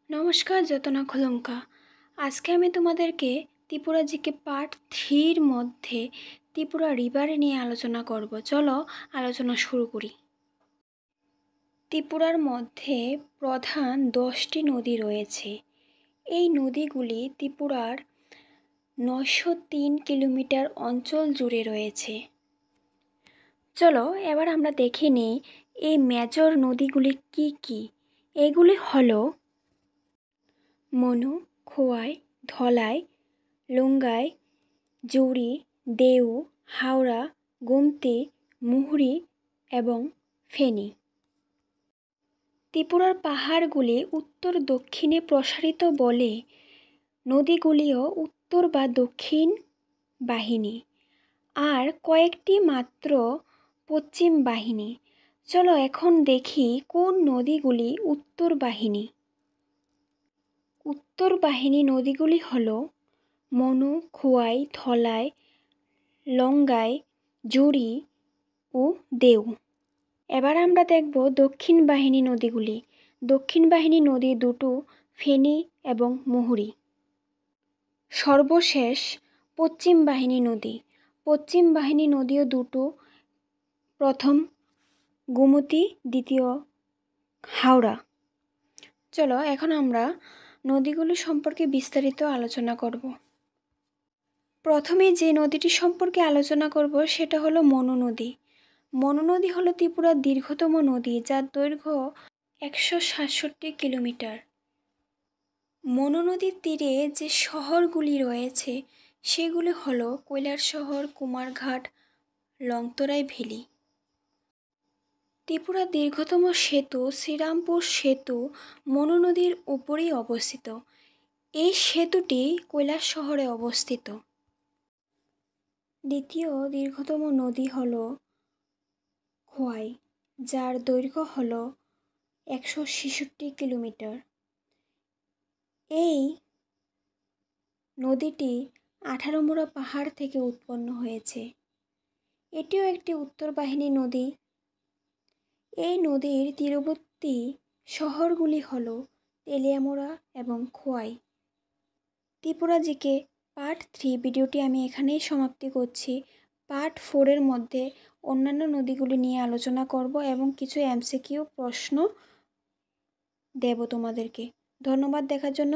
নমস্কার যতনা খোলঙ্কা। আজকে আমি তোমাদেরকে ত্রিপুরা জিকে পার্ট 3 মধ্যে ত্রিপুরা রিভার নিয়ে আলোচনা করব। চলো আলোচনা শুরু করি। ত্রিপুরার মধ্যে প্রধান 10টি নদী রয়েছে। এই নদীগুলি ত্রিপুরার 903 কিলোমিটার অঞ্চল জুড়ে রয়েছে। চলো এবার আমরা দেখে নিই এই মেজর নদীগুলি কি কি। এগুলি হলো মনু, খোয়াই, ধলাই, লুঙ্গাই, জুড়ি, দেউ, হাওড়া, গোমতী, মুহুরী এবং ফেনী। ত্রিপুরার পাহাড়গুলি উত্তর দক্ষিণে প্রসারিত বলে নদীগুলিও উত্তর বা দক্ষিণ বাহিনী, আর কয়েকটি মাত্র পশ্চিম বাহিনী। চলো এখন দেখি কোন নদীগুলি উত্তর বাহিনী। উত্তর বাহিনী নদীগুলি হল মনু, খোয়াই, ধলাই, লঙ্গাই, জুড়ি ও দেউ। এবার আমরা দেখব দক্ষিণ বাহিনী নদীগুলি। দক্ষিণ বাহিনী নদী দুটো ফেনী এবং মুহুরী। সর্বশেষ পশ্চিম বাহিনী নদী। পশ্চিম বাহিনী নদীও দুটো, প্রথম গোমতী, দ্বিতীয় হাওড়া। চলো এখন আমরা নদীগুলি সম্পর্কে বিস্তারিত আলোচনা করব। প্রথমে যে নদীটি সম্পর্কে আলোচনা করব সেটা হলো মনু নদী। মনু নদী হলো ত্রিপুরার দীর্ঘতম নদী, যার দৈর্ঘ্য 167 কিলোমিটার। মনু নদীর তীরে যে শহরগুলি রয়েছে সেগুলি হলো কৈলাসহর, কুমারঘাট, লংতরাই ভ্যালি। ত্রিপুরার দীর্ঘতম সেতু শ্রীরামপুর সেতু মনু নদীর উপরেই অবস্থিত। এই সেতুটি কৈলাসহরে অবস্থিত। দ্বিতীয় দীর্ঘতম নদী হল খোয়াই, যার দৈর্ঘ্য হল 166 কিলোমিটার। এই নদীটি 18 মুড়া পাহাড় থেকে উৎপন্ন হয়েছে। এটিও একটি উত্তর বাহিনী নদী। এই নদীর তীরবর্তী শহরগুলি হল তেলিয়ামুড়া এবং খোয়াই। ত্রিপুরা জিকে পার্ট 3 ভিডিওটি আমি এখানেই সমাপ্তি করছি। পার্ট 4-এর মধ্যে অন্যান্য নদীগুলি নিয়ে আলোচনা করব এবং কিছু এমসিকিউ প্রশ্ন দেব তোমাদেরকে। ধন্যবাদ দেখার জন্য।